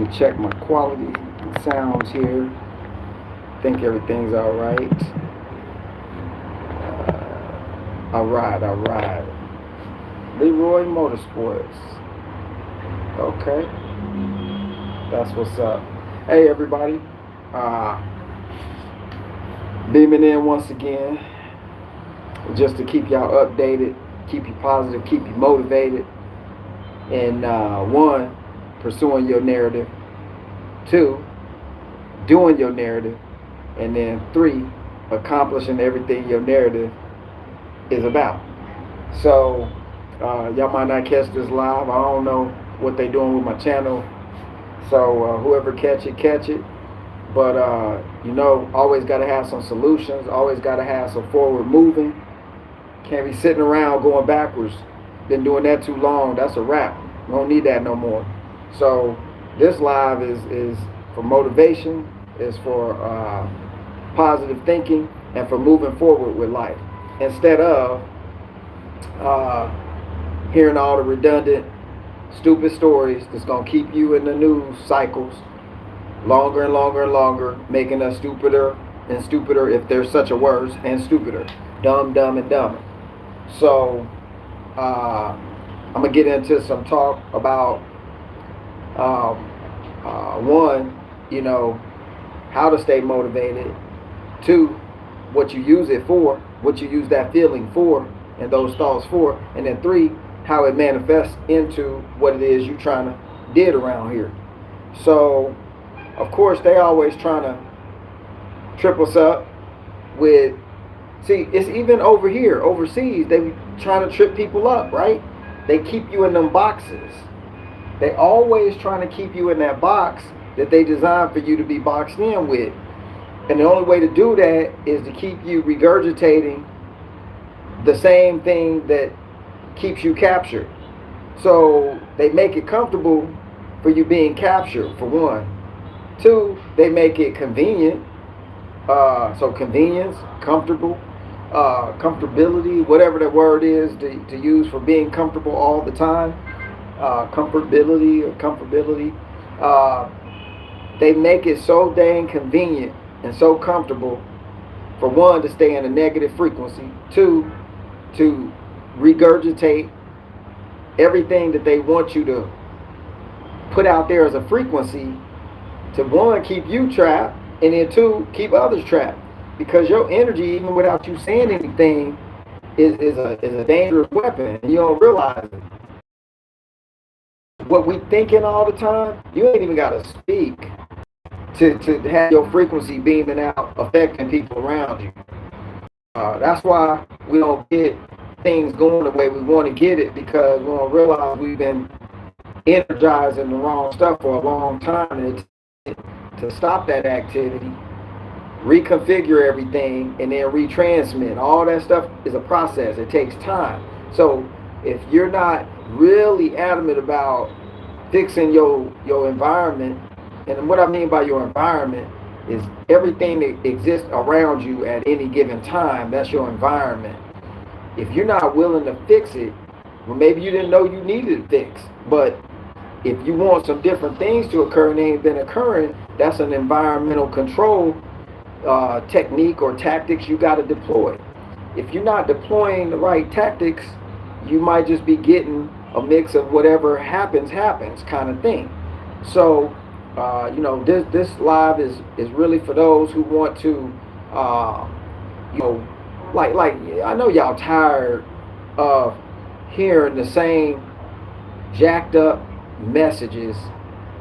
me check my quality sounds here. Think everything's all right. All right. Leroy Motorsports. Okay, that's what's up. Hey, everybody. Uh, Beaming in once again, just to keep y'all updated, keep you positive, keep you motivated. And one, pursuing your narrative. Two, doing your narrative. And then three, accomplishing everything your narrative is about. So y'all might not catch this live. I don't know what they doing with my channel. So whoever catch it, catch it. But always got to have some solutions. Always got to have some forward moving. Can't be sitting around going backwards. Been doing that too long. That's a wrap. We don't need that no more. So this live is for motivation. Is for positive thinking and for moving forward with life, instead of hearing all the redundant, stupid stories that's going to keep you in the news cycles longer and longer and longer, making us stupider and stupider, if there's such a word, and stupider, dumb and dumber. So I'm going to get into some talk about one, how to stay motivated. Two, what you use it for, what you use that feeling for and those thoughts for. And then three, how it manifests into what it is you're trying to did around here. So, of course, they always trying to trip us up with, see, it's even over here, overseas, they trying to trip people up, right? They keep you in them boxes. They always trying to keep you in that box that they designed for you to be boxed in with. And the only way to do that is to keep you regurgitating the same thing that keeps you captured. So they make it comfortable for you being captured, for one. Two, they make it convenient. So convenience, comfortable, comfortability, whatever that word is to use for being comfortable all the time. Comfortability or comfortability. They make it so dang convenient and so comfortable, for one, to stay in a negative frequency. Two, to regurgitate everything that they want you to put out there as a frequency, to one, keep you trapped, and then two, keep others trapped. Because your energy, even without you saying anything, is a dangerous weapon, and you don't realize it. What we thinking all the time, you ain't even got to speak to have your frequency beaming out, affecting people around you. That's why we don't get things going the way we want to get it, because we don't realize we've been energizing the wrong stuff for a long time. And to stop that activity, reconfigure everything, and then retransmit. All that stuff is a process. It takes time. So if you're not really adamant about fixing your environment, and what I mean by your environment is everything that exists around you at any given time, that's your environment. If you're not willing to fix it, well, maybe you didn't know you needed it fixed, but if you want some different things to occur and they ain't been occurring, that's an environmental control technique or tactics you got to deploy. If you're not deploying the right tactics, you might just be getting a mix of whatever happens kind of thing. So this live is really for those who want to like I know y'all tired of hearing the same jacked up messages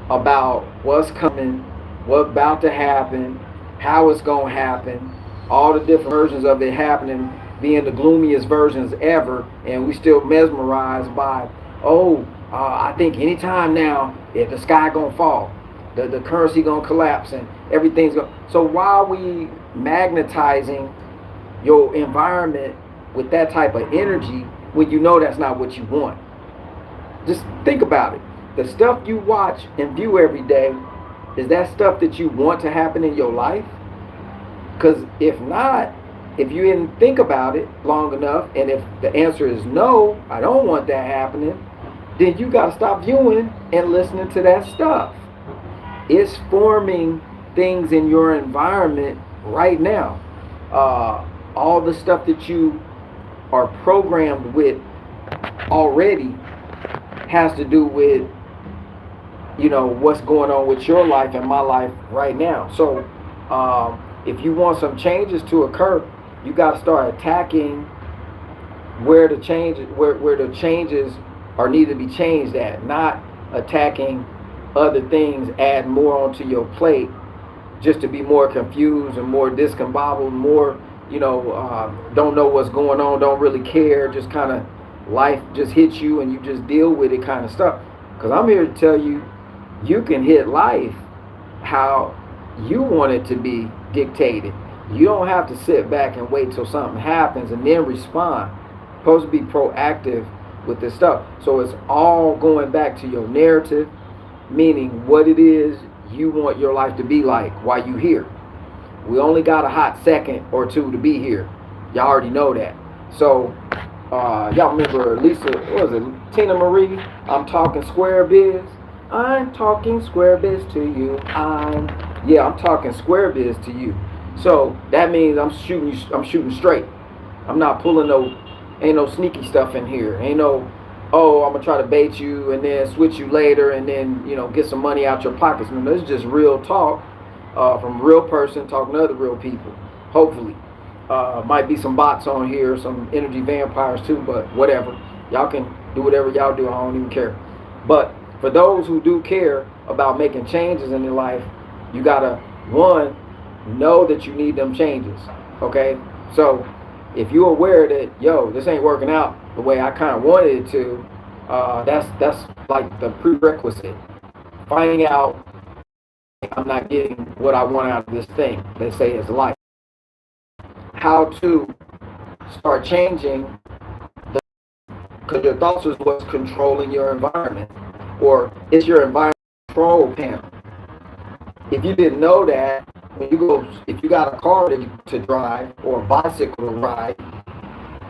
about what's coming, what's about to happen, how it's going to happen, all the different versions of it happening, being the gloomiest versions ever, and we still mesmerized by, I think anytime now, if the sky gonna fall, the currency gonna collapse, and everything's going. So why are we magnetizing your environment with that type of energy when you know that's not what you want? Just think about it. The stuff you watch and view every day, is that stuff that you want to happen in your life? Because if not, if you didn't think about it long enough, and if the answer is no, I don't want that happening, then you got to stop viewing and listening to that stuff. It's forming things in your environment right now. All the stuff that you are programmed with already has to do with, what's going on with your life and my life right now. So if you want some changes to occur, you got to start attacking where the changes are need to be changed at, not attacking other things, add more onto your plate just to be more confused and more discombobulated, more, don't know what's going on, don't really care, just kind of life just hits you and you just deal with it kind of stuff. Because I'm here to tell you, you can hit life how you want it to be dictated. You don't have to sit back and wait till something happens and then respond. You're supposed to be proactive with this stuff. So it's all going back to your narrative, meaning what it is you want your life to be like while you here. We only got a hot second or two to be here. Y'all already know that. So y'all remember Lisa, what was it, Tina Marie? I'm talking square biz. I'm talking square biz to you. I'm talking square biz to you. So that means I'm shooting straight. I'm not pulling ain't no sneaky stuff in here. Ain't no, oh, I'm gonna try to bait you and then switch you later and then, get some money out your pockets. No, this is just real talk from a real person talking to other real people. Hopefully. Might be some bots on here, some energy vampires too, but whatever. Y'all can do whatever y'all do. I don't even care. But for those who do care about making changes in their life, you gotta, one, know that you need them changes. Okay? So if you're aware that, this ain't working out the way I kind of wanted it to, that's like the prerequisite. Finding out I'm not getting what I want out of this thing, let's say it's life. How to start changing, because your thoughts is what's controlling your environment, or it's your environment control panel. If you didn't know that, if you got a car to drive or a bicycle to ride,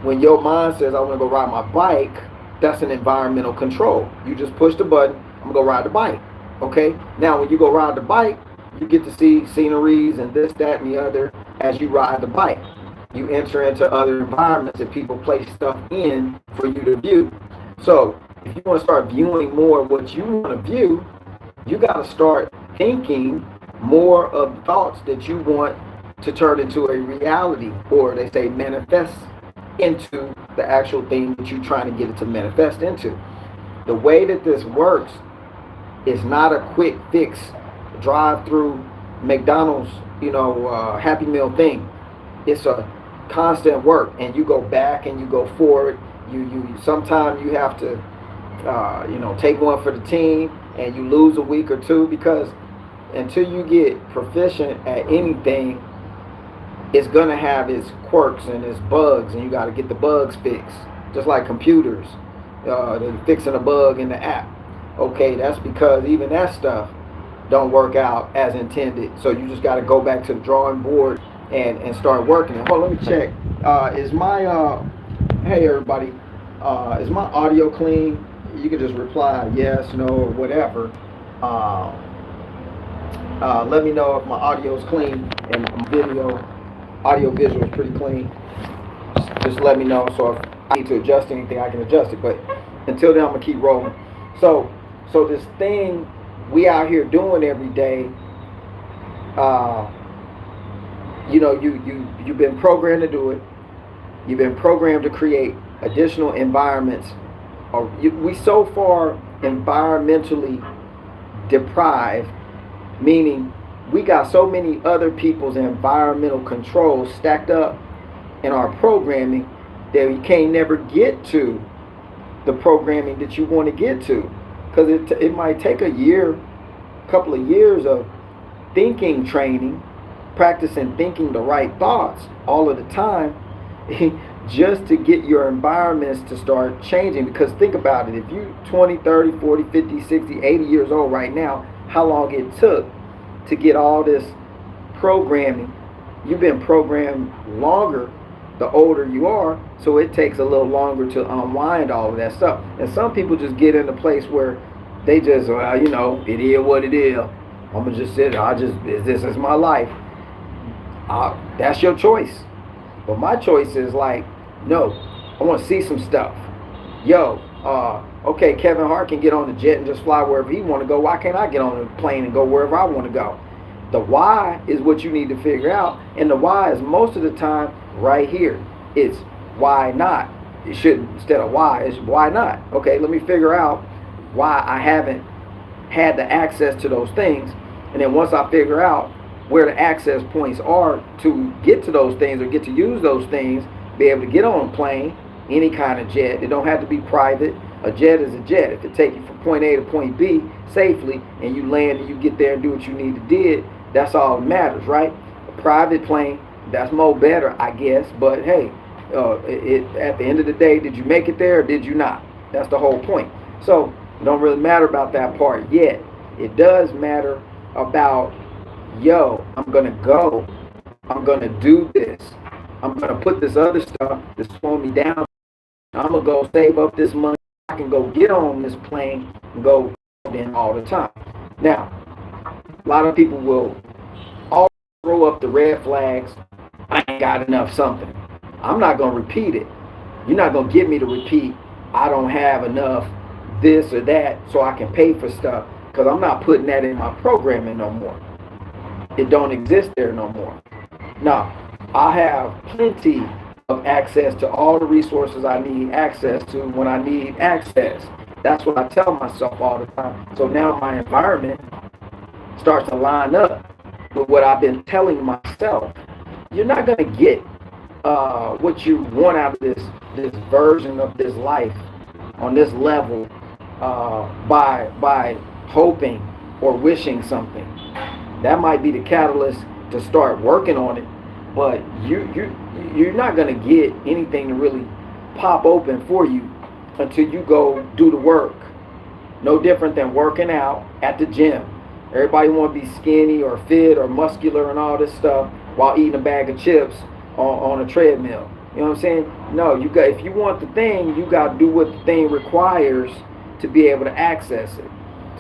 when your mind says I want to go ride my bike, that's an environmental control. You just push the button, I'm gonna go ride the bike. Okay? Now when you go ride the bike, you get to see sceneries and this, that, and the other as you ride the bike. You enter into other environments that people place stuff in for you to view. So if you want to start viewing more of what you want to view, you got to start thinking more of thoughts that you want to turn into a reality, or they say manifest into the actual thing that you're trying to get it to manifest into. The way that this works is not a quick fix, drive through McDonald's, Happy Meal thing. It's a constant work, and you go back and you go forward. You sometimes you have to take one for the team, and you lose a week or two, because until you get proficient at anything, it's gonna have its quirks and its bugs, and you got to get the bugs fixed. Just like computers, they're fixing a bug in the app. Okay, that's because even that stuff don't work out as intended. So you just got to go back to the drawing board and start working it. Hold on, let me check. Is my hey everybody, is my audio clean? You can just reply yes, no, or whatever. Let me know if my audio is clean and audio visual is pretty clean. Just let me know. So if I need to adjust anything, I can adjust it. But until then, I'm gonna keep rolling. So this thing we out here doing every day, you've been programmed to do it. You've been programmed to create additional environments. We so far environmentally deprived, meaning we got so many other people's environmental controls stacked up in our programming that you can't never get to the programming that you want to get to, because it might take a couple of years of thinking training, practicing thinking the right thoughts all of the time just to get your environments to start changing. Because think about it, if you 20, 30, 40, 50, 60, 80 years old right now, how long it took to get all this programming. You've been programmed longer the older you are, so it takes a little longer to unwind all of that stuff. And some people just get in a place where they just, it is what it is. I'm gonna just sit. This is my life. That's your choice. But my choice is like, no, I want to see some stuff. Yo, okay, Kevin Hart can get on the jet and just fly wherever he want to go. Why can't I get on the plane and go wherever I want to go? The why is what you need to figure out, and the why is most of the time right here. It's why not. It should, instead of why, it's why not. Okay, let me figure out why I haven't had the access to those things, and then once I figure out where the access points are to get to those things or get to use those things, be able to get on a plane, any kind of jet. It don't have to be private. A jet is a jet. If it takes you from point A to point B safely and you land and you get there and do what you need to do, that's all that matters, right? A private plane, that's more better, I guess. But hey, at the end of the day, did you make it there or did you not? That's the whole point. So it don't really matter about that part yet. It does matter about, yo, I'm going to go. I'm going to do this. I'm going to put this other stuff that's slowing me down. I'm going to go save up this money. I can go get on this plane and go in all the time. Now, a lot of people will all throw up the red flags. I ain't got enough something. I'm not going to repeat it. You're not going to get me to repeat, I don't have enough this or that so I can pay for stuff, because I'm not putting that in my programming no more. It don't exist there no more. Now, I have plenty of access to all the resources I need access to when I need access. That's what I tell myself all the time. So now my environment starts to line up with what I've been telling myself. You're not going to get what you want out of this version of this life on this level by hoping or wishing something. That might be the catalyst to start working on it, but you're not going to get anything to really pop open for you until you go do the work. No different than working out at the gym. Everybody want to be skinny or fit or muscular and all this stuff while eating a bag of chips on a treadmill. You know what I'm saying? No, if you want the thing, you got to do what the thing requires to be able to access it.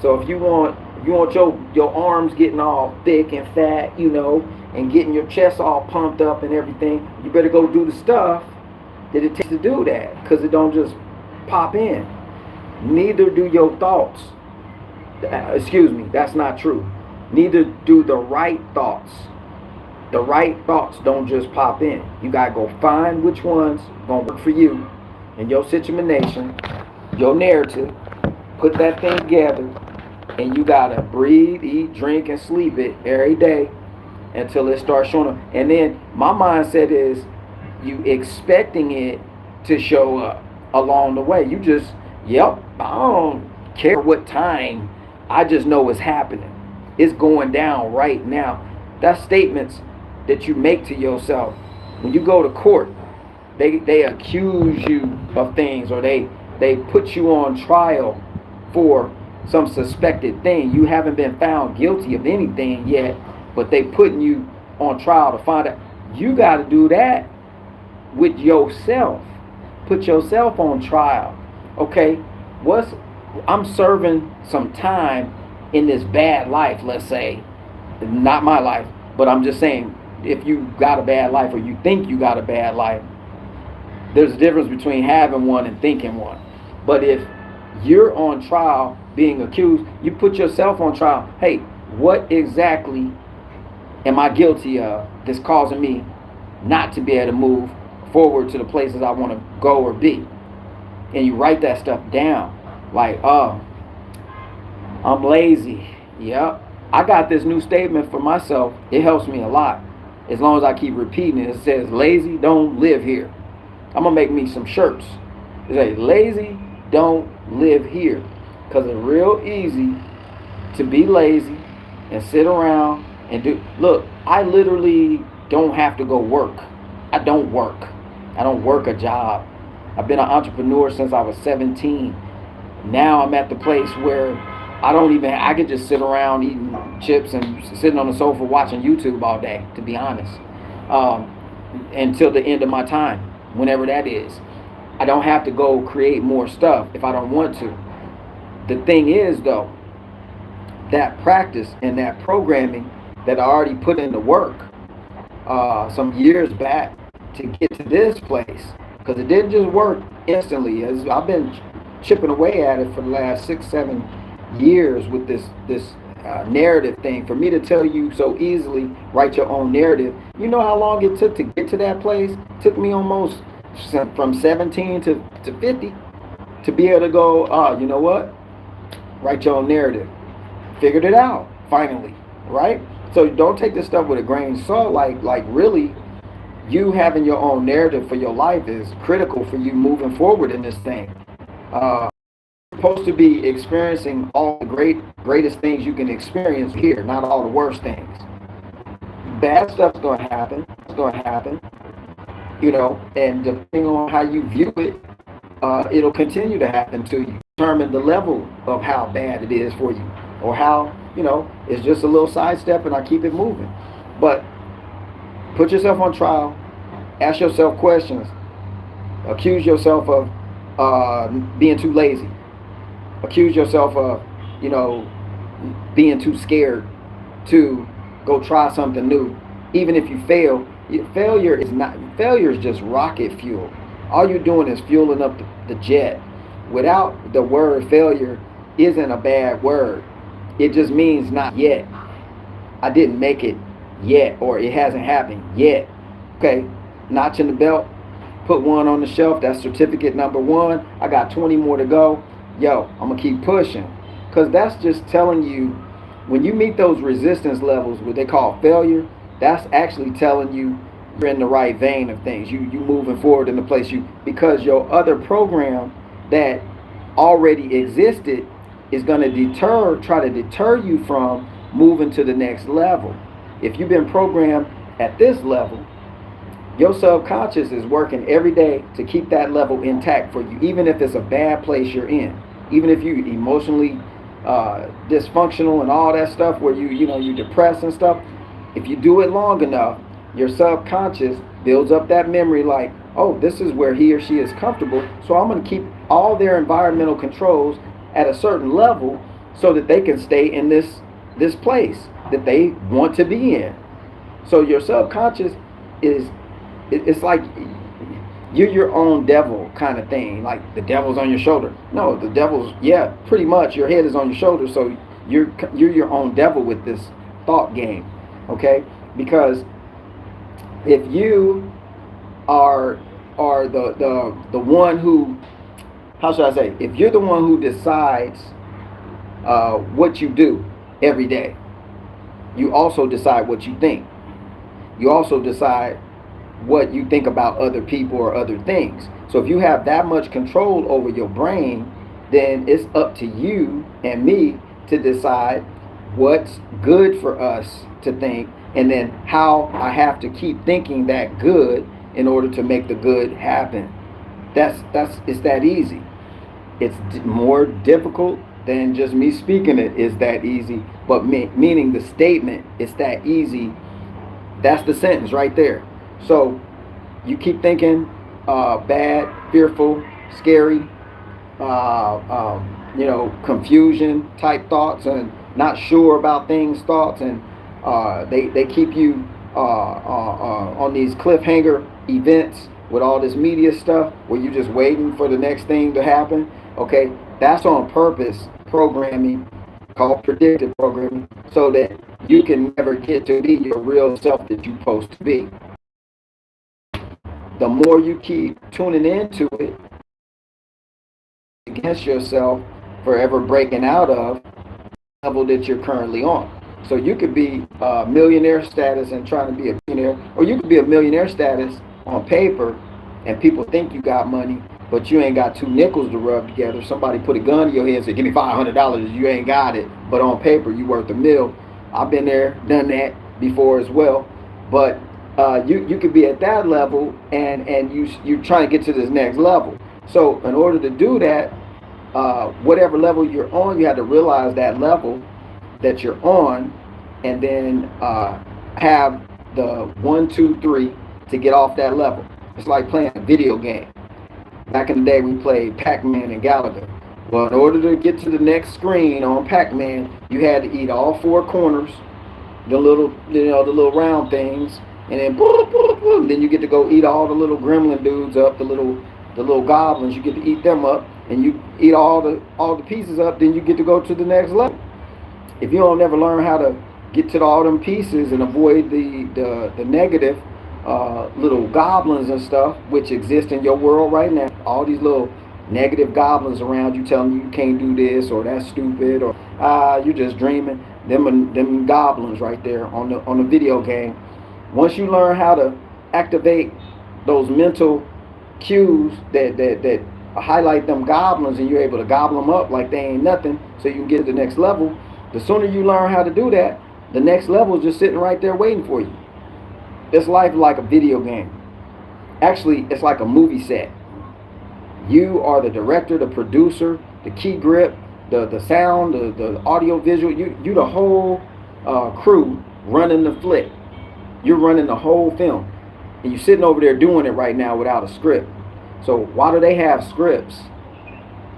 So if you want your arms getting all thick and fat, and getting your chest all pumped up and everything, you better go do the stuff that it takes to do that, because it don't just pop in. Neither do your thoughts. Excuse me, that's not true. Neither do the right thoughts. The right thoughts don't just pop in. You got to go find which ones going to work for you and your situation, your narrative, put that thing together, and you got to breathe, eat, drink, and sleep it every day until it starts showing up. And then my mindset is you expecting it to show up along the way. You just, I don't care what time. I just know it's happening. It's going down right now. That's statements that you make to yourself. When you go to court, they accuse you of things, or they put you on trial for some suspected thing. You haven't been found guilty of anything yet, but they putting you on trial to find out. You got to do that with yourself. Put yourself on trial. Okay, I'm serving some time in this bad life, let's say. Not my life, but I'm just saying, if you got a bad life or you think you got a bad life, there's a difference between having one and thinking one. But if you're on trial being accused, you put yourself on trial. Hey, what exactly am I guilty of that's causing me not to be able to move forward to the places I want to go or be? And you write that stuff down. Like, I'm lazy. Yep. I got this new statement for myself. It helps me a lot. As long as I keep repeating it. It says, lazy don't live here. I'm going to make me some shirts. It says, lazy don't live here. Because it's real easy to be lazy and sit around and do. Look, I literally don't have to go work. I don't work. I don't work a job. I've been an entrepreneur since I was 17. Now I'm at the place where I could just sit around eating chips and sitting on the sofa watching YouTube all day, to be honest, until the end of my time, whenever that is. I don't have to go create more stuff if I don't want to. The thing is, though, that practice and that programming that I already put in the work some years back to get to this place, because it didn't just work instantly. As I've been chipping away at it for the last 6-7 years with this narrative thing. For me to tell you so easily, write your own narrative. You know how long it took to get to that place? It took me almost from 17 to 50 to be able to go, you know what? Write your own narrative. Figured it out, finally, right? So don't take this stuff with a grain of salt. Like really, you having your own narrative for your life is critical for you moving forward in this thing. Supposed to be experiencing all the greatest things you can experience here, not all the worst things. Bad stuff's going to happen. It's going to happen, you know, and depending on how you view it, it'll continue to happen to you. Determine the level of how bad it is for you, or how, you know, it's just a little sidestep and I keep it moving. But put yourself on trial, ask yourself questions, accuse yourself of being too lazy, accuse yourself of, you know, being too scared to go try something new. Even if you fail, failure is just rocket fuel. All you're doing is fueling up the jet. Without the word failure isn't a bad word. It just means not yet. I didn't make it yet, or it hasn't happened yet. Okay, notch in the belt, put one on the shelf. That's certificate number 1. I got 20 more to go. Yo, I'm gonna keep pushing, because that's just telling you, when you meet those resistance levels, what they call failure, that's actually telling you you're in the right vein of things. You moving forward in the place because your other program that already existed is going to try to deter you from moving to the next level. If you've been programmed at this level, your subconscious is working every day to keep that level intact for you, even if it's a bad place you're in, even if you emotionally dysfunctional and all that stuff, where you're depressed and stuff. If you do it long enough, your subconscious builds up that memory, like, oh, this is where he or she is comfortable, so I'm going to keep all their environmental controls at a certain level so that they can stay in this place that they want to be in. So your subconscious it's like you're your own devil kind of thing, like the devil's on your shoulder. No, the devil's, yeah, pretty much your head is on your shoulder, so you're your own devil with this thought game, okay? Because if you are the one who, how should I say, if you're the one who decides what you do every day, you also decide what you think. You also decide what you think about other people or other things. So if you have that much control over your brain, then it's up to you and me to decide what's good for us to think, and then how I have to keep thinking that good in order to make the good happen. It's that easy. It's more difficult than just me speaking it is that easy, but meaning the statement, it's that easy. That's the sentence right there. So you keep thinking bad, fearful, scary, confusion type thoughts, and not sure about things thoughts, and they keep you on these cliffhanger events with all this media stuff where you're just waiting for the next thing to happen. Okay, that's on purpose programming, called predictive programming, so that you can never get to be your real self that you're supposed to be. The more you keep tuning into it against yourself, forever breaking out of the level that you're currently on. So you could be millionaire status and trying to be a billionaire, or you could be a millionaire status on paper and people think you got money, but you ain't got 2 nickels to rub together. Somebody put a gun to your head and say, give me $500, you ain't got it, but on paper you worth $1 million. I've been there, done that before as well. But you could be at that level and you're trying to get to this next level. So in order to do that, whatever level you're on, you have to realize that level that you're on, and then have the 1, 2, 3 to get off that level. It's like playing a video game. Back in the day, we played Pac-Man and Galaga. Well, in order to get to the next screen on Pac-Man, You had to eat all four corners, the little, the little round things, and then boom, boom, boom. Then you get to go eat all the little gremlin dudes up, the little goblins. You get to eat them up, and you eat all the pieces up. Then you get to go to the next level. If you don't ever learn how to get to all them pieces and avoid the negative little goblins and stuff which exist in your world right now, all these little negative goblins around you telling you can't do this or that's stupid or you're just dreaming. Them goblins right there on the video game. Once you learn how to activate those mental cues that highlight them goblins, and you're able to gobble them up like they ain't nothing, so you can get to the next level. The sooner you learn how to do that, the next level is just sitting right there waiting for you. It's life like a video game. Actually, it's like a movie set. You are the director, the producer, the key grip, the sound, the audio visual. You the whole crew running the flick. You're running the whole film. And you're sitting over there doing it right now without a script. So why do they have scripts?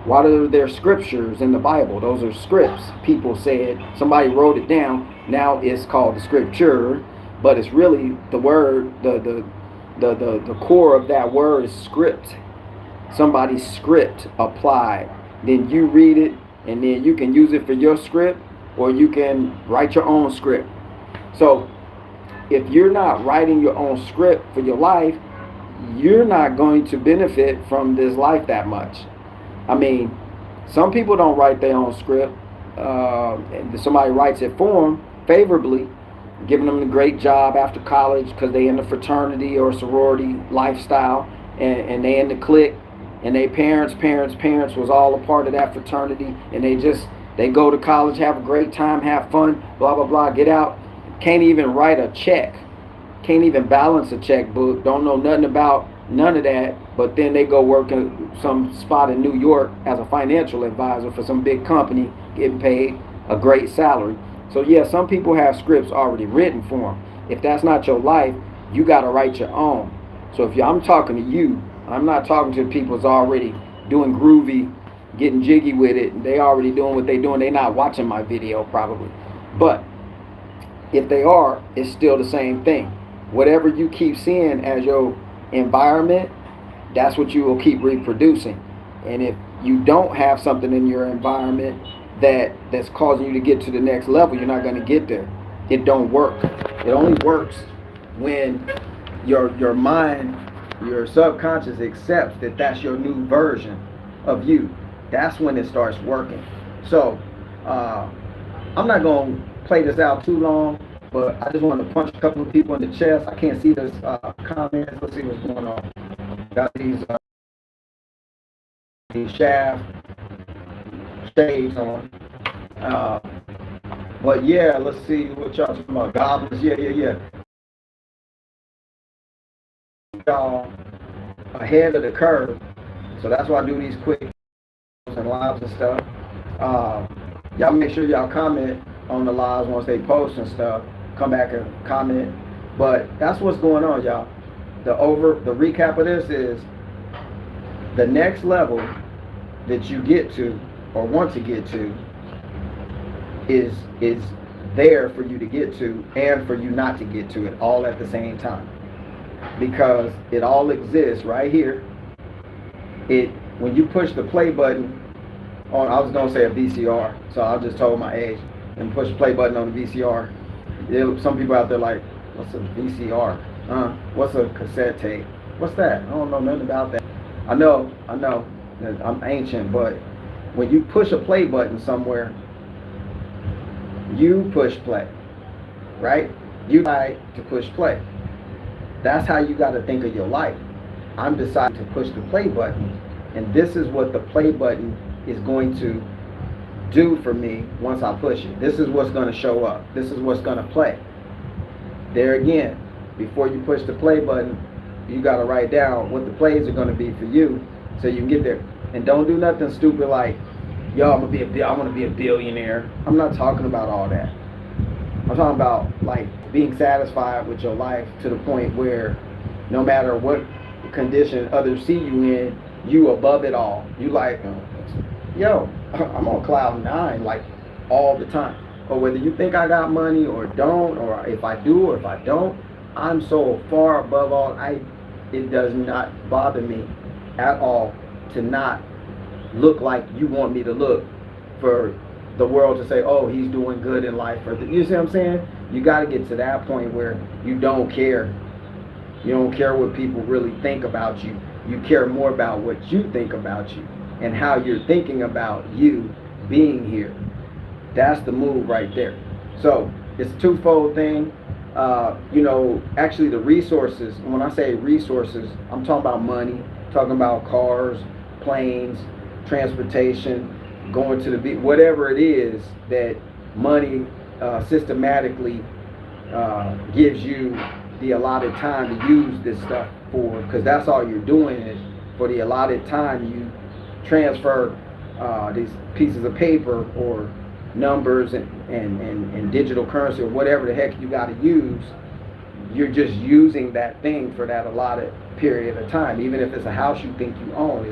Why are there scriptures in the Bible? Those are scripts. People said, somebody wrote it down. Now it's called the scripture, but it's really the word, the core of that word is script. Somebody's script applied. Then you read it, and then you can use it for your script, or you can write your own script. So if you're not writing your own script for your life, you're not going to benefit from this life that much. I mean, some people don't write their own script. Somebody writes it for them favorably, giving them a great job after college because they in the fraternity or sorority lifestyle, and they in the clique, and their parents was all a part of that fraternity, and they go to college, have a great time, have fun, blah, blah, blah, get out, can't even write a check, can't even balance a checkbook, don't know nothing about none of that, but then they go work in some spot in New York as a financial advisor for some big company, getting paid a great salary. So yeah, some people have scripts already written for them. If that's not your life, you got to write your own. So if I'm talking to you, I'm not talking to people who's already doing groovy, getting jiggy with it. They already doing what they doing. They not watching my video probably. But if they are, it's still the same thing. Whatever you keep seeing as your environment, that's what you will keep reproducing. And if you don't have something in your environment that's causing you to get to the next level, you're not going to get there. It don't work. It only works when your mind, your subconscious accepts that that's your new version of you. That's when it starts working. So I'm not going to play this out too long, but I just wanted to punch a couple of people in the chest. I can't see this comments. Let's see what's going on. Got these shades on. But yeah, let's see what y'all talking about. Goblins, yeah. Y'all ahead of the curve. So that's why I do these quick and lives and stuff. Y'all make sure y'all comment on the lives once they post and stuff. Come back and comment. But that's what's going on, y'all. The recap of this is the next level that you get to or want to get to is there for you to get to and for you not to get to it all at the same time, because it all exists right here. When you push the play button on, I was gonna say a VCR, so I just told my age, and push the play button on the VCR. Some people out there like, what's a VCR? What's a cassette tape? What's that? I don't know nothing about that. I know, I'm ancient, but when you push a play button somewhere, you push play, right? You decide to push play. That's how you got to think of your life. I'm deciding to push the play button, and this is what the play button is going to do for me once I push it. This is what's going to show up. This is what's going to play. There again, before you push the play button, you got to write down what the plays are going to be for you so you can get there. And don't do nothing stupid like, yo, I want to be a billionaire. I'm not talking about all that. I'm talking about like being satisfied with your life to the point where no matter what condition others see you in, you above it all. You like, yo, I'm on cloud 9 like all the time. or whether you think I got money or don't, or if I do or if I don't, I'm so far above all. It does not bother me at all to not look like you want me to look, for the world to say, oh, he's doing good in life. Or you see what I'm saying? You got to get to that point where you don't care. You don't care what people really think about you. You care more about what you think about you and how you're thinking about you being here. That's the move right there. So it's a twofold thing. Actually the resources, when I say resources, I'm talking about money, talking about cars, planes, transportation, going to the beach, whatever it is that money systematically gives you the allotted time to use this stuff for, because that's all you're doing is for the allotted time you transfer these pieces of paper or numbers and digital currency or whatever the heck you got to use. You're just using that thing for that allotted period of time. Even if it's a house you think you own,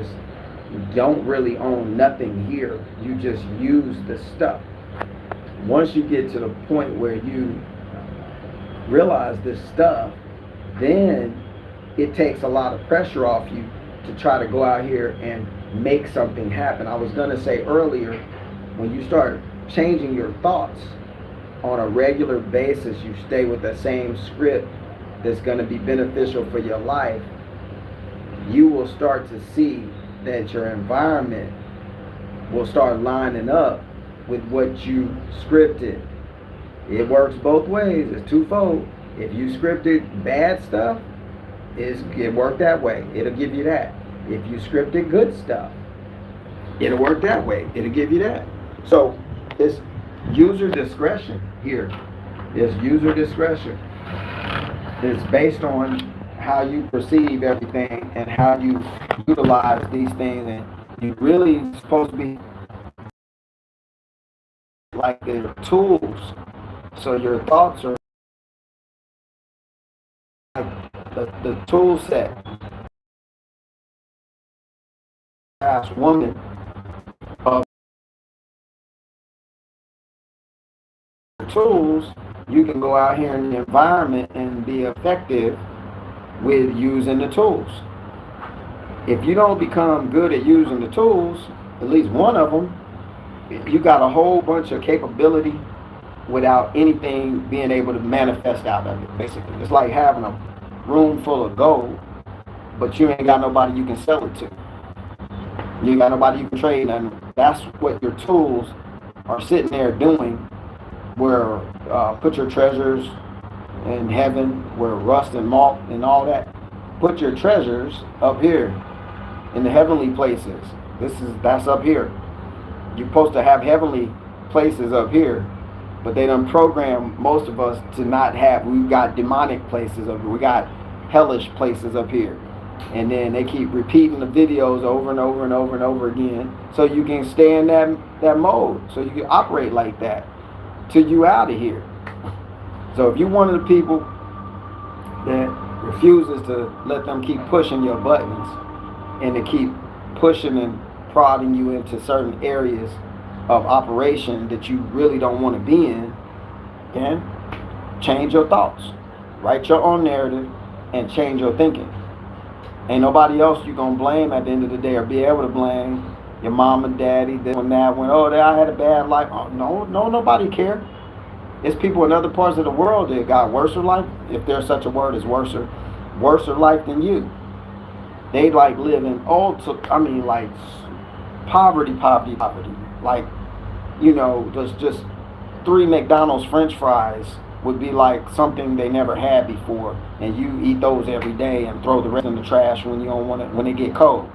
you don't really own nothing here. You just use the stuff. Once you get to the point where you realize this stuff, then it takes a lot of pressure off you to try to go out here and make something happen. I was going to say earlier, when you start changing your thoughts on a regular basis, you stay with the same script that's going to be beneficial for your life, you will start to see that your environment will start lining up with what you scripted. It works both ways. It's twofold. If you scripted bad stuff, it worked that way. It'll give you that. If you scripted good stuff, it'll work that way. It'll give you that. So it's user discretion here. It's user discretion. It's based on how you perceive everything and how you utilize these things. And you really supposed to be like the tools. So your thoughts are like the tool set. As woman of tools, you can go out here in the environment and be effective with using the tools. If you don't become good at using the tools, at least one of them, you got a whole bunch of capability without anything being able to manifest out of it, basically. It's like having a room full of gold, but you ain't got nobody you can sell it to. You ain't got nobody you can trade, and that's what your tools are sitting there doing, where put your treasures in heaven, where rust and moth and all that. Put your treasures up here in the heavenly places. That's up here. You're supposed to have heavenly places up here, but they done program most of us to not have. We've got demonic places up here. We got hellish places up here. And then they keep repeating the videos over and over and over and over again, so you can stay in that mode, so you can operate like that till you out of here. So if you're one of the people that refuses to let them keep pushing your buttons and to keep pushing and prodding you into certain areas of operation that you really don't want to be in, then change your thoughts. Write your own narrative and change your thinking. Ain't nobody else you gonna blame at the end of the day, or be able to blame your mom and daddy, this and that, when, oh, I had a bad life. Oh, no, nobody care. It's people in other parts of the world that got worse life, if there's such a word as worse life than you. They like live in like poverty. Like, just 3 McDonald's French fries would be like something they never had before, and you eat those every day and throw the rest in the trash when you don't want it, when it get cold.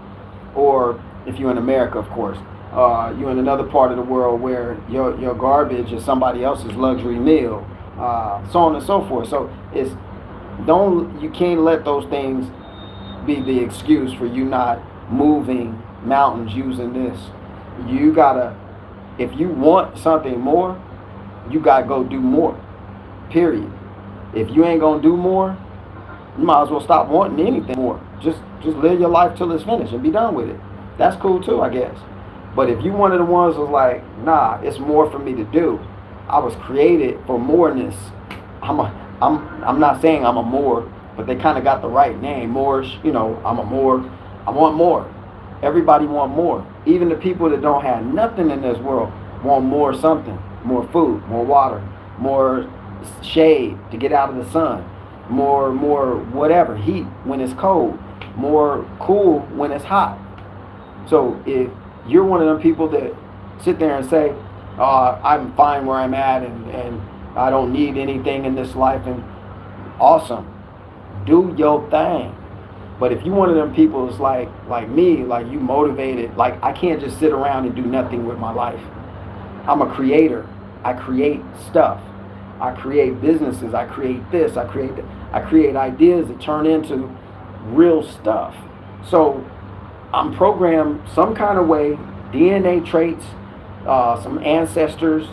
Or if you're in America, of course, you're in another part of the world where your garbage is somebody else's luxury meal, so on and so forth. So you can't let those things be the excuse for you not moving mountains using this. You gotta, if you want something more, you gotta go do more. Period. If you ain't gonna do more, you might as well stop wanting anything more. Just live your life till it's finished and be done with it. That's cool too, I guess. But if you one of the ones who's like, nah, it's more for me to do, I was created for moreness. I'm not saying I'm a Moor, but they kind of got the right name. Moorish, I'm a Moor. I want more. Everybody want more. Even the people that don't have nothing in this world want more something. More food, more water, more shade to get out of the sun, more whatever, heat when it's cold, more cool when it's hot. So if you're one of them people that sit there and say, I'm fine where I'm at and I don't need anything in this life, and awesome, do your thing. But if you one of them people is like me, like you motivated, like I can't just sit around and do nothing with my life. I'm a creator. I create stuff. I create businesses. I create this. I create ideas that turn into real stuff. So I'm programmed some kind of way, DNA traits, some ancestors,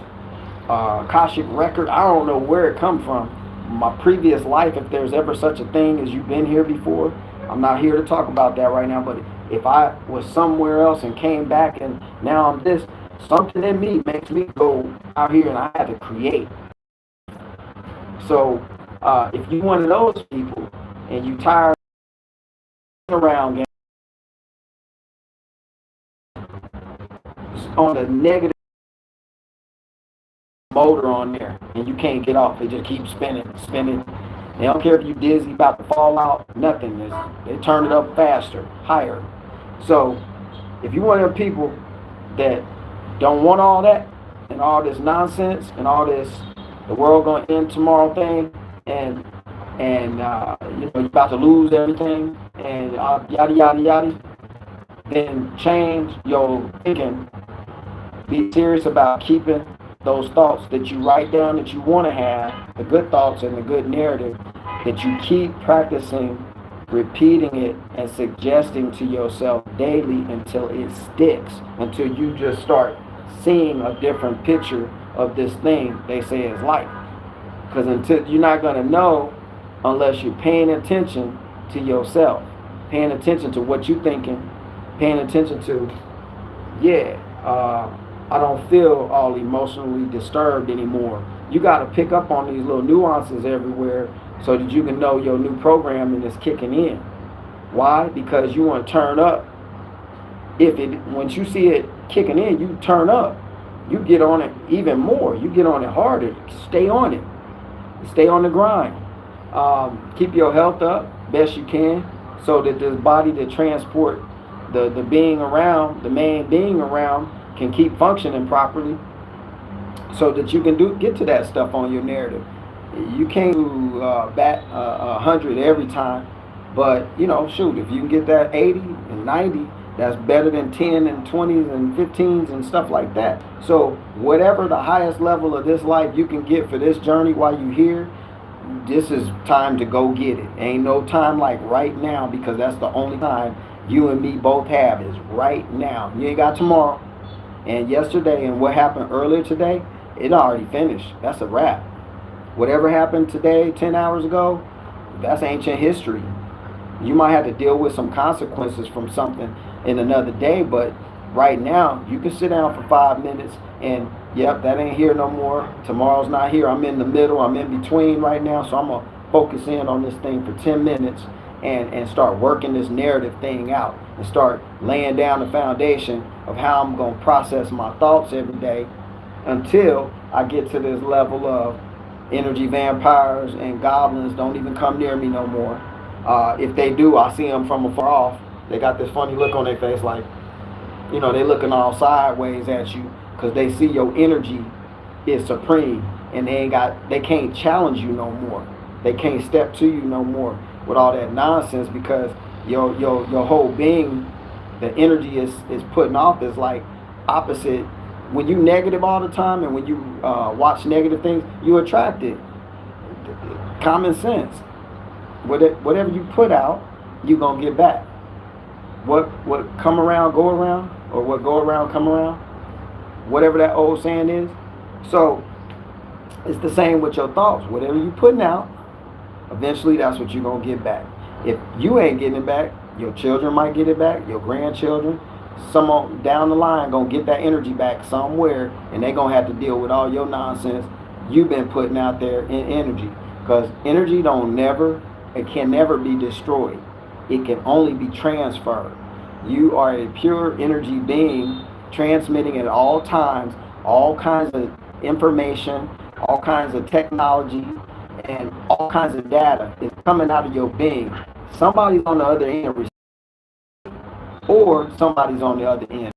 Akashic record. I don't know where it come from. My previous life, if there's ever such a thing as you've been here before, I'm not here to talk about that right now, but if I was somewhere else and came back and now I'm this, something in me makes me go out here and I have to create. So if you one of those people and you tired around on a negative motor on there and you can't get off, it just keeps spinning. They don't care if you dizzy about to fall out, nothing. They turn it up faster, higher. So if you one of the people that don't want all that and all this nonsense and all this the world gonna end tomorrow thing and you're about to lose everything and yada yada yada, then change your thinking. Be serious about keeping those thoughts that you write down that you want to have, the good thoughts and the good narrative, that you keep practicing, repeating it and suggesting to yourself daily until it sticks, until you just start seeing a different picture of this thing they say is life. Because until you're not going to know unless you're paying attention to yourself, paying attention to what you're thinking, paying attention to, I don't feel all emotionally disturbed anymore. You got to pick up on these little nuances everywhere so that you can know your new programming is kicking in. Why? Because you want to turn up. Once you see it kicking in, you turn up. You get on it even more. You get on it harder. Stay on it. Stay on the grind. Keep your health up best you can so that this body that transport the being around, the main being around, can keep functioning properly so that you can get to that stuff on your narrative. You can't do bat 100 every time, but shoot, if you can get that 80 and 90, that's better than 10 and 20s and 15s and stuff like that. So whatever the highest level of this life you can get for this journey while you're here, this is time to go get it. Ain't no time like right now, because that's the only time you and me both have is right now. You ain't got tomorrow. And yesterday and what happened earlier today, it already finished. That's a wrap. Whatever happened today, 10 hours ago, that's ancient history. You might have to deal with some consequences from something in another day, but right now, you can sit down for 5 minutes and, yep, that ain't here no more. Tomorrow's not here. I'm in the middle. I'm in between right now, so I'm going to focus in on this thing for 10 minutes and start working this narrative thing out and start laying down the foundation of how I'm going to process my thoughts every day until I get to this level of energy vampires and goblins don't even come near me no more. If they do, I see them from afar off. They got this funny look on their face like, they looking all sideways at you because they see your energy is supreme and they can't challenge you no more. They can't step to you no more with all that nonsense because your whole being, the energy is putting off is like opposite. When you negative all the time and when you watch negative things, you attract it. Common sense. Whatever you put out, you're going to get back. What come around, go around, or what go around, come around. Whatever that old saying is. So it's the same with your thoughts. Whatever you putting out, eventually that's what you're going to get back. If you ain't getting it back, your children might get it back, your grandchildren, someone down the line gonna get that energy back somewhere, and they gonna have to deal with all your nonsense you've been putting out there in energy. Because energy it can never be destroyed. It can only be transferred. You are a pure energy being, transmitting at all times all kinds of information, all kinds of technology, and all kinds of data is coming out of your being. Somebody's on the other end, or somebody's on the other end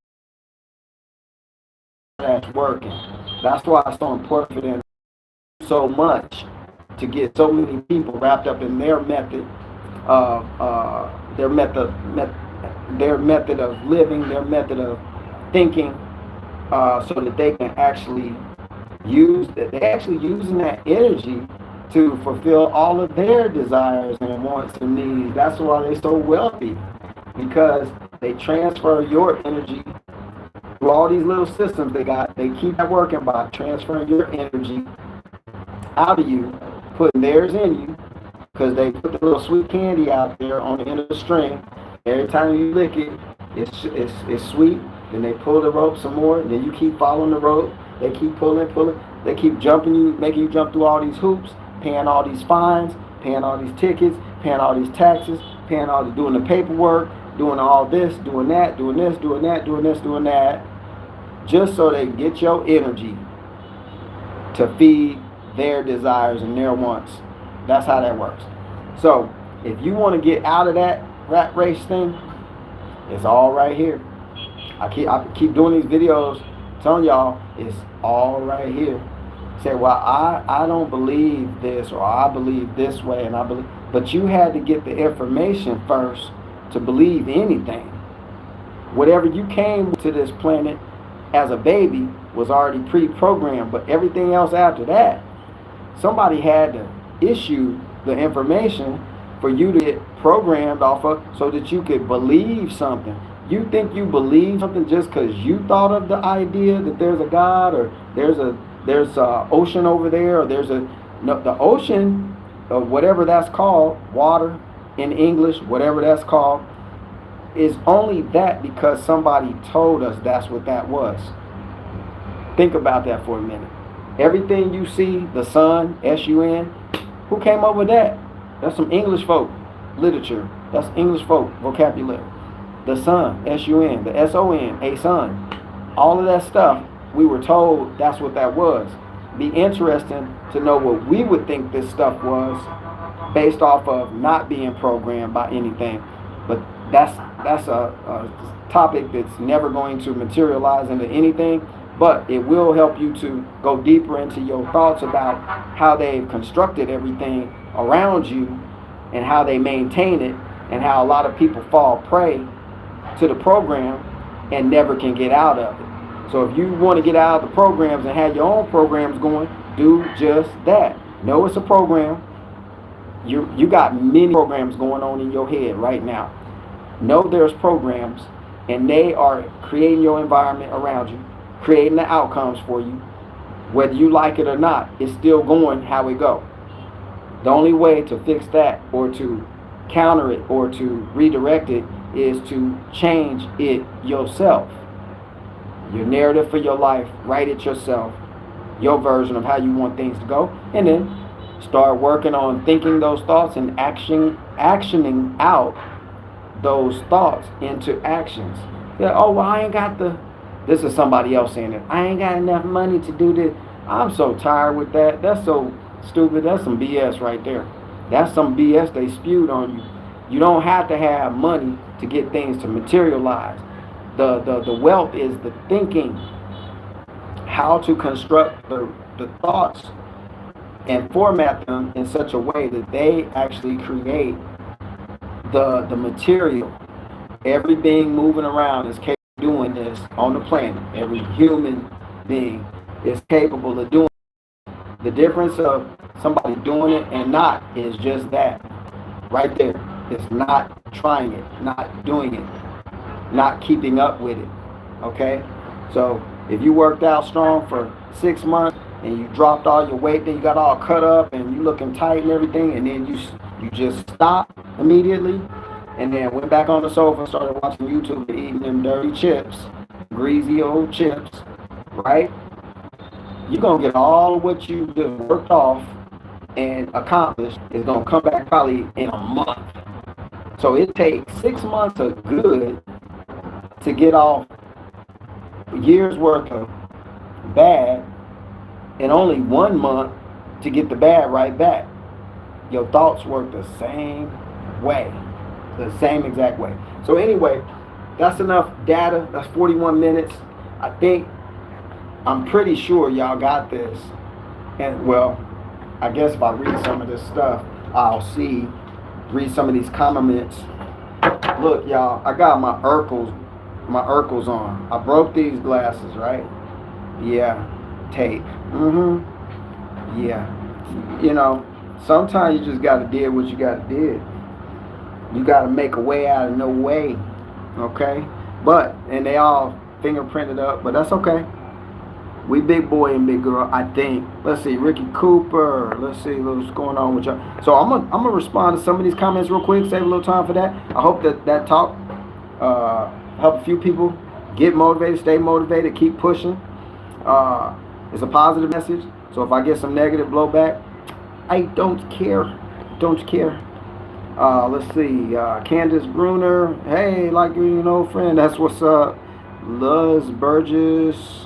that's working. That's why it's so important for them so much to get so many people wrapped up in their method of their method of living, their method of thinking, so that they can actually they're actually using that energy to fulfill all of their desires and wants and needs. That's why they're so wealthy, because they transfer your energy through all these little systems they got. They keep that working by transferring your energy out of you, putting theirs in you, because they put the little sweet candy out there on the end of the string. Every time you lick it, it's sweet. Then they pull the rope some more. Then you keep following the rope. They keep pulling. They keep jumping you, making you jump through all these hoops, paying all these fines, paying all these tickets, paying all these taxes, doing the paperwork, doing all this, doing that, doing this, doing that, doing this, doing that, just so they get your energy to feed their desires and their wants. That's how that works. So if you want to get out of that rat race thing, it's all right here. I keep doing these videos telling y'all it's all right here. Say, well, I don't believe this, or I believe this way, and I believe, but you had to get the information first to believe anything. Whatever you came to this planet as a baby was already pre-programmed, but everything else after that, somebody had to issue the information for you to get programmed off of, so that you could believe something. You think you believe something just because you thought of the idea that there's a God, or there's a ocean over there, or the ocean, or whatever that's called, water in English, whatever that's called, is only that because somebody told us that's what that was. Think about that for a minute. Everything you see, the sun, S-U-N, who came up with that? That's some English folk literature. That's English folk vocabulary. The sun, S-U-N, the S-O-N, a sun. All of that stuff, we were told that's what that was. Be interesting to know what we would think this stuff was, based off of not being programmed by anything. But that's a topic that's never going to materialize into anything, but it will help you to go deeper into your thoughts about how they've constructed everything around you and how they maintain it, and how a lot of people fall prey to the program and never can get out of it. So if you want to get out of the programs and have your own programs going, do just that. Know it's a program. You got many programs going on in your head right now. Know there's programs, and they are creating your environment around you, creating the outcomes for you. Whether you like it or not, it's still going how it go. The only way to fix that, or to counter it, or to redirect it, is to change it yourself. Your narrative for your life, write it yourself, your version of how you want things to go, and then start working on thinking those thoughts and actioning out those thoughts into actions. Yeah, oh, well, I ain't got this is somebody else saying it, I ain't got enough money to do this. I'm so tired with that. That's so stupid. That's some BS right there. That's some BS they spewed on you. You don't have to have money to get things to materialize. The wealth is the thinking, how to construct the thoughts and format them in such a way that they actually create the material. Every being moving around is capable of doing this on the planet. Every human being is capable of doing it. The difference of somebody doing it and not is just that right there. It's not trying it, not doing it, not keeping up with it. Okay? So if you worked out strong for 6 months and you dropped all your weight, then you got all cut up and you looking tight and everything, and then you just stop immediately, and then went back on the sofa, started watching YouTube and eating them dirty chips, greasy old chips, right? You're going to get all of what you worked off and accomplished is going to come back probably in a month. So it takes 6 months of good to get off years worth of bad, and only 1 month to get the bad right back. Your thoughts work the same way, the same exact way. So anyway, that's enough data. That's 41 minutes. I'm pretty sure y'all got this. And well, I guess if I read some of this stuff, I'll read some of these comments. Look, y'all, I got my Urkels on. I broke these glasses, right? Yeah, tape. Yeah. You know, sometimes you just got to deal what you got to deal. You got to make a way out of no way. Okay? And they all fingerprinted up, but that's okay. We big boy and big girl, I think. Let's see, Ricky Cooper. Let's see what's going on with y'all. So I'm gonna respond to some of these comments real quick. Save a little time for that. I hope that talk help a few people get motivated, stay motivated, keep pushing. It's a positive message. So if I get some negative blowback, I don't care. Don't care. Let's see. Candace Bruner. Hey, like you know, friend. That's what's up. Luz Burgess.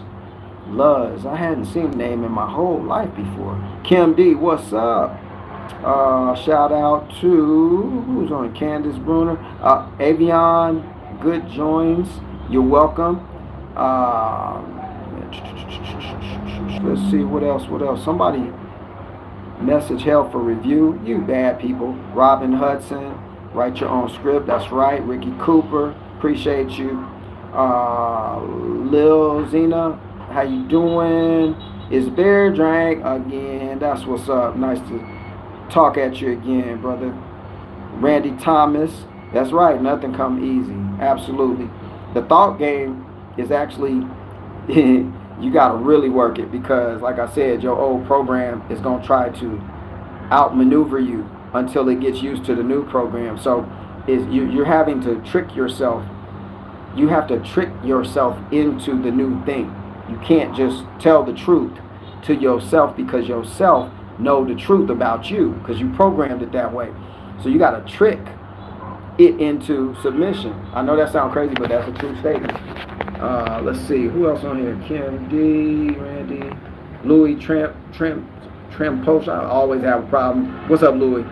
Luz. I hadn't seen the name in my whole life before. Kim D. What's up? Shout out to who's on Candace Bruner. Avion. Good joins. You're welcome. Let's see what else. Somebody message hell for review. You bad people. Robin Hudson. Write your own script. That's right. Ricky Cooper. Appreciate you. Lil Zena. How you doing? Is Bear Drank again? That's what's up. Nice to talk at you again, brother. Randy Thomas. That's right. Nothing come easy. Absolutely. The thought game is actually you got to really work it, because like I said, your old program is going to try to outmaneuver you until it gets used to the new program. So you're having to trick yourself. You have to trick yourself into the new thing. You can't just tell the truth to yourself, because yourself know the truth about you, because you programmed it that way. So you got to trick it into submission. I know that sounds crazy, but that's a true statement. Let's see, who else on here? Kim D, Randy, Louis Post. I always have a problem. What's up, Louis?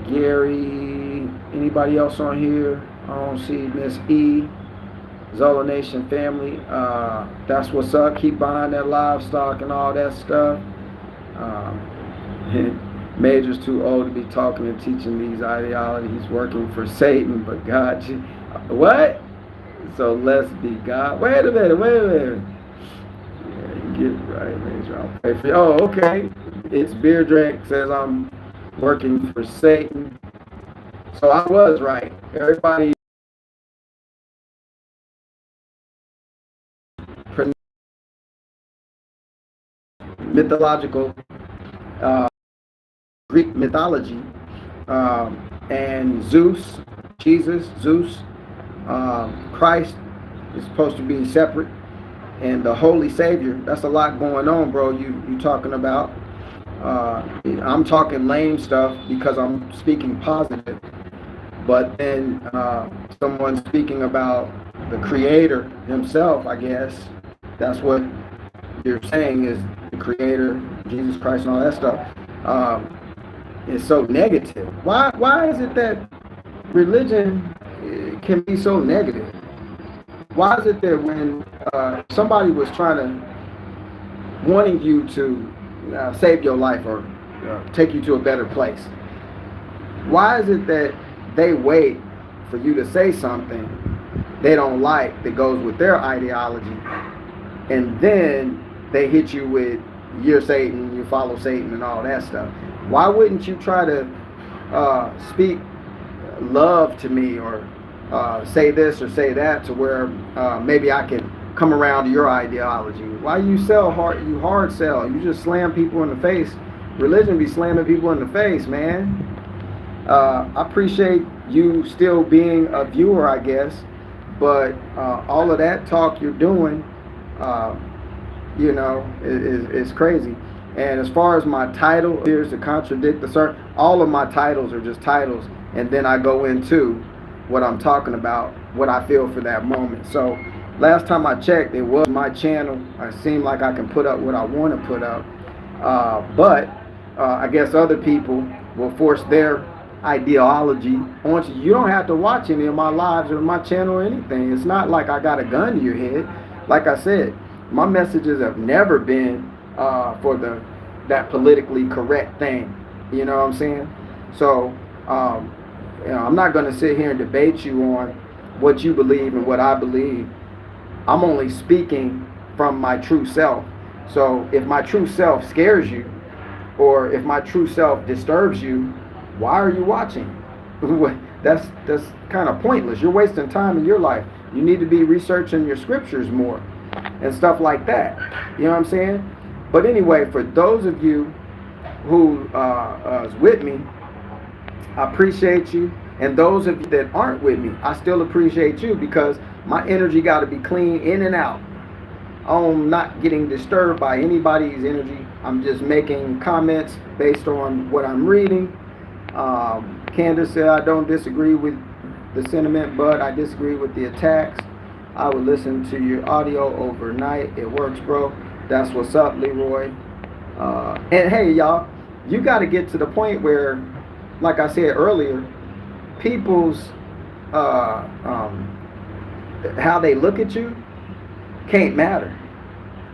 Gary. Anybody else on here? I don't see Miss E. Zola Nation family. That's what's up. Keep buying that livestock and all that stuff. Major's too old to be talking and teaching these ideologies. Working for Satan, but God. What? So let's be God. Wait a minute. Yeah, get it right, Major. I'll pay for you. Oh, okay. It's Beer Drink says I'm working for Satan. So I was right. Everybody. Mythological Greek mythology, and Zeus, Christ is supposed to be separate, and the Holy Savior. That's a lot going on, bro. You talking about? I'm talking lame stuff because I'm speaking positive, but then someone speaking about the Creator Himself. I guess that's what you're saying is the Creator, Jesus Christ, and all that stuff. Is so negative. Why is it that religion can be so negative? Why is it that when somebody was wanting you to save your life or take you to a better place, why is it that they wait for you to say something they don't like that goes with their ideology, and then they hit you with you're Satan, you follow Satan and all that stuff? Why wouldn't you try to speak love to me, or say this or say that, to where maybe I can come around to your ideology? Why you hard sell? You just slam people in the face. Religion be slamming people in the face, man. I appreciate you still being a viewer, I guess. But all of that talk you're doing, uh, is crazy. And as far as my title appears to contradict the certain, all of my titles are just titles, and then I go into what I'm talking about, what I feel for that moment. So last time I checked, it was my channel. It seemed like I can put up what I want to put up, but I guess other people will force their ideology onto you. You don't have to watch any of my lives or my channel or anything. It's not like I got a gun to your head. Like I said, my messages have never been for that politically correct thing. You know what I'm saying? So I'm not going to sit here and debate you on what you believe and what I believe. I'm only speaking from my true self. So if my true self scares you, or if my true self disturbs you, why are you watching? That's kind of pointless. You're wasting time in your life. You need to be researching your scriptures more and stuff like that. You know what I'm saying? But anyway, for those of you who is with me, I appreciate you. And those of you that aren't with me, I still appreciate you, because my energy got to be clean in and out. I'm not getting disturbed by anybody's energy. I'm just making comments based on what I'm reading. Candace said, I don't disagree with the sentiment, but I disagree with the attacks. I would listen to your audio overnight. It works, bro. That's what's up, Leroy. And hey, y'all, you got to get to the point where, like I said earlier, people's how they look at you can't matter.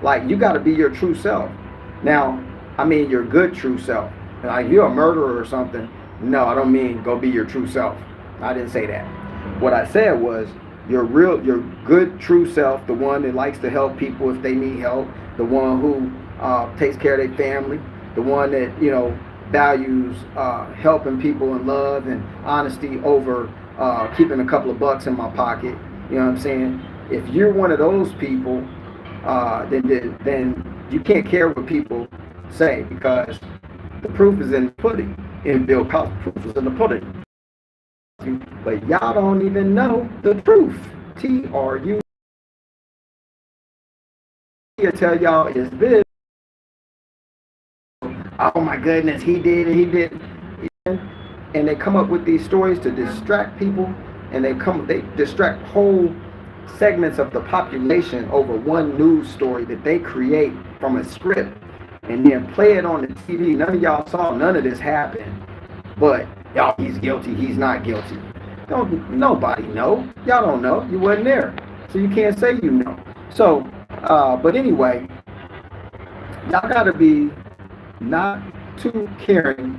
Like, you got to be your true self. Now, I mean your good true self. Like, you're a murderer or something. No, I don't mean go be your true self. I didn't say that. What I said was your good true self, the one that likes to help people if they need help, the one who takes care of their family, the one that, values helping people in love and honesty over keeping a couple of bucks in my pocket. You know what I'm saying? If you're one of those people, then you can't care what people say, because the proof is in the pudding. In Bill Cosby, proof is in the pudding. But y'all don't even know the proof. TRU. I tell y'all is this. Oh my goodness, he did. And they come up with these stories to distract people, and they distract whole segments of the population over one news story that they create from a script, and then play it on the TV. None of y'all saw none of this happen, but y'all, he's guilty, he's not guilty. Nobody know. Y'all don't know. You wasn't there, so you can't say you know. So, but anyway, y'all gotta be not too caring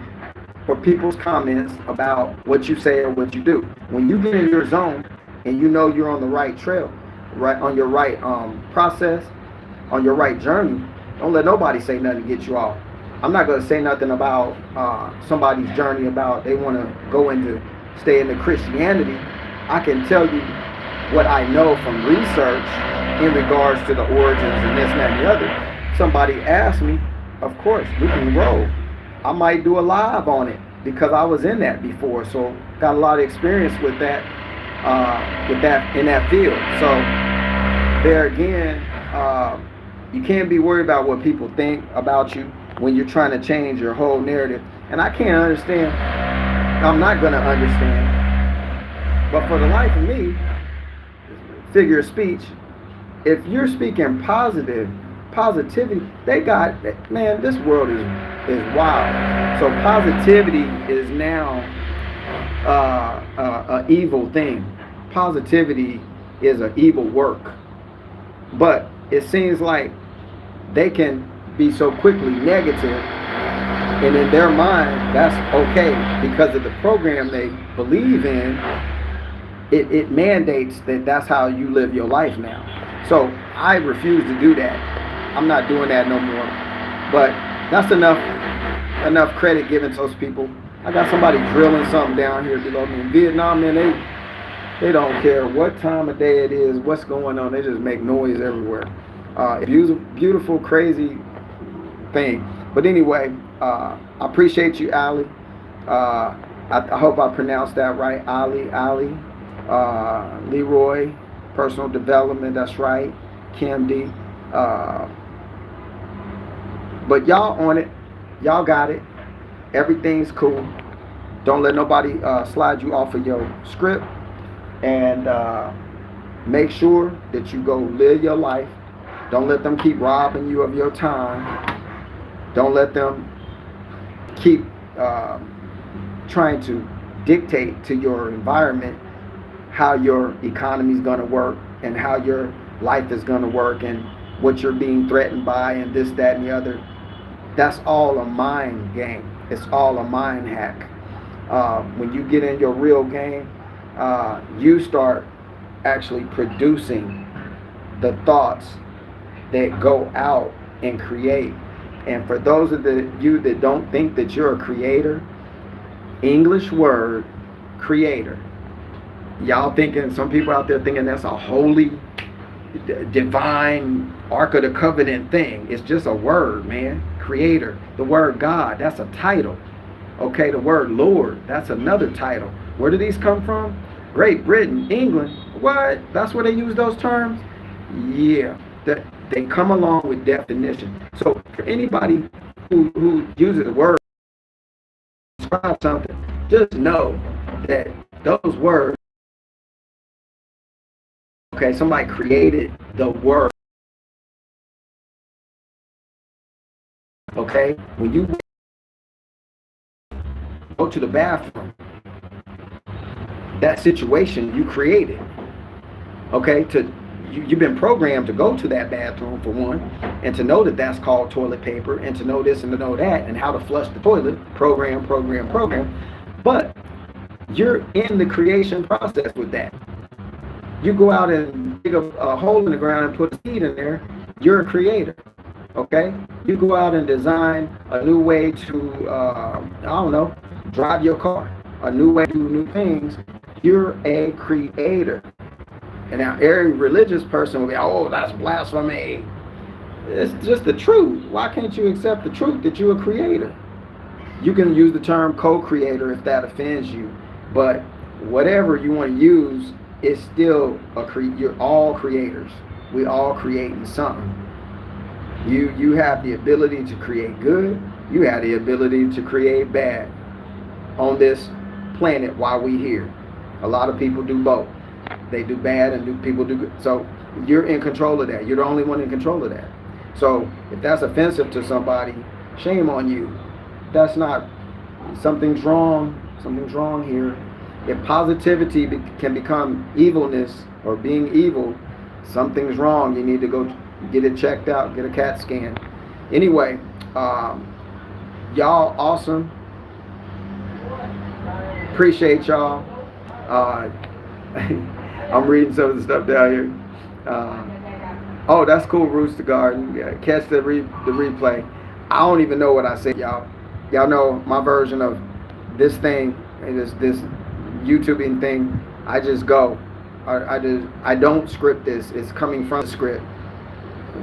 for people's comments about what you say or what you do. When you get in your zone and you know you're on the right trail, right on your right process, on your right journey, don't let nobody say nothing to get you off. I'm not going to say nothing about somebody's journey about they want to go into stay into Christianity. I can tell you what I know from research in regards to the origins and this, that, and the other. Somebody asked me, of course, we can roll. I might do a live on it because I was in that before, so got a lot of experience with that in that field. So there again, you can't be worried about what people think about you when you're trying to change your whole narrative. And I can't understand. I'm not going to understand. But for the life of me, figure of speech, if you're speaking positivity, they got, man, this world is wild. So positivity is now an evil thing. Positivity is an evil work. But it seems like they can be so quickly negative, and in their mind that's okay because of the program they believe in. It mandates that that's how you live your life now. So I refuse to do that. I'm not doing that no more. But that's enough credit given to those people. I got somebody drilling something down here below me. In Vietnam, man, they don't care what time of day it is, what's going on. They just make noise everywhere. Beautiful, crazy thing. But anyway, I appreciate you, Ali. I hope I pronounced that right. Leroy, personal development. That's right. Kim D. But y'all on it. Y'all got it. Everything's cool. Don't let nobody slide you off of your script. And make sure that you go live your life. Don't let them keep robbing you of your time. Don't let them keep trying to dictate to your environment how your economy is going to work and how your life is going to work and what you're being threatened by and this, that, and the other. That's all a mind game. It's all a mind hack. When you get in your real game, you start actually producing the thoughts that go out and create. And for those of you that don't think that you're a creator, English word creator. Y'all thinking, some people out there thinking that's a holy, divine, Ark of the Covenant thing. It's just a word, man. Creator. The word God, that's a title. Okay, the word Lord, that's another title. Where do these come from? Great Britain, England. What? That's where they use those terms? Yeah. They come along with definition. So for anybody who uses the word to describe something, just know that those words, okay, somebody created the word. Okay? When you go to the bathroom, that situation you created. Okay? You've been programmed to go to that bathroom, for one, and to know that that's called toilet paper, and to know this and to know that, and how to flush the toilet. Program. But you're in the creation process with that. You go out and dig a hole in the ground and put a seed in there, you're a creator. Okay? You go out and design a new way to, I don't know, drive your car, a new way to do new things. You're a creator. And now every religious person will be, oh, that's blasphemy. It's just the truth. Why can't you accept the truth that you're a creator? You can use the term co-creator if that offends you. But whatever you want to use, it's still you're all creators. We all creating something. You have the ability to create good. You have the ability to create bad on this planet while we're here. A lot of people do both. They do bad and people do good. So you're in control of that. You're the only one in control of that. So if that's offensive to somebody, shame on you. That's not, something's wrong. Something's wrong here. If positivity can become evilness or being evil, something's wrong. You need to go get it checked out, get a CAT scan. Anyway, y'all awesome. Appreciate y'all. I'm reading some of the stuff down here. Oh, that's cool, Rooster Garden. Yeah, catch the replay. I don't even know what I said, y'all. Y'all know my version of this thing, this YouTubing thing. I just go. I don't script this. It's coming from the script.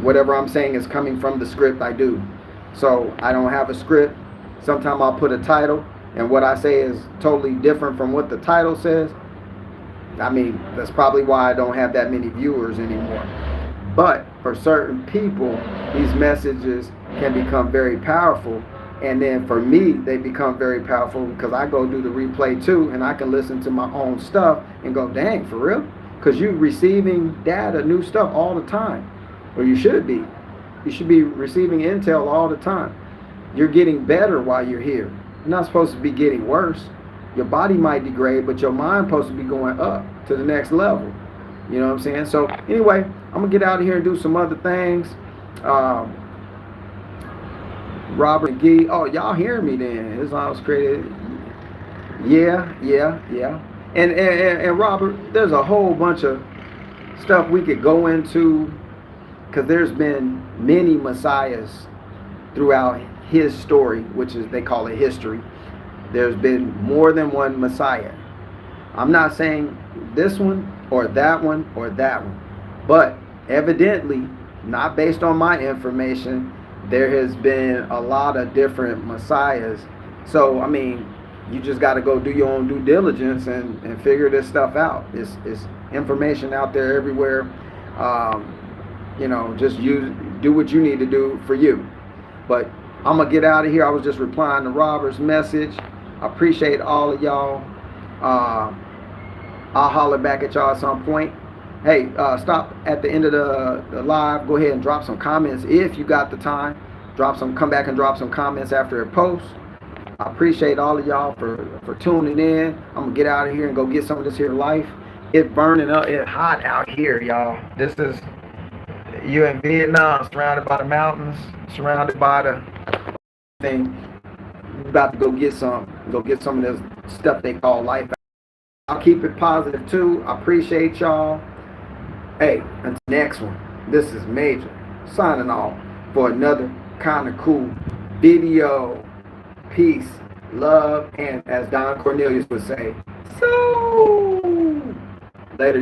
Whatever I'm saying is coming from the script I do. So I don't have a script. Sometimes I'll put a title, and what I say is totally different from what the title says. I mean, that's probably why I don't have that many viewers anymore. But for certain people, these messages can become very powerful. And then for me, they become very powerful because I go do the replay too, and I can listen to my own stuff and go, dang, for real? Because you're receiving data, new stuff all the time. Or you should be. You should be receiving intel all the time. You're getting better while you're here. You're not supposed to be getting worse. Your body might degrade, but your mind supposed to be going up to the next level. You know what I'm saying? So anyway, I'm going to get out of here and do some other things. Robert McGee. Oh, y'all hear me then. Islam was created. Yeah. And Robert, there's a whole bunch of stuff we could go into because there's been many messiahs throughout his story, which is, they call it history. There's been more than one Messiah. I'm not saying this one or that one or that one, but evidently, not based on my information, there has been a lot of different Messiahs. So, I mean, You just got to go do your own due diligence and figure this stuff out. It's information out there everywhere. Just do what you need to do for you. But I'm going to get out of here. I was just replying to Robert's message. I appreciate all of y'all. I'll holler back at y'all at some point. Hey, stop at the end of the live. Go ahead and drop some comments if you got the time. Come back and drop some comments after it posts. I appreciate all of y'all for tuning in. I'm gonna get out of here and go get some of this here life. It's burning up. It's hot out here, y'all. This is you in Vietnam, surrounded by the mountains, surrounded by the thing. You're about to go get some of this stuff they call life. I'll keep it positive too. I appreciate y'all. Hey, until next one. This is Major signing off for another kind of cool video. Peace, love, and as Don Cornelius would say, so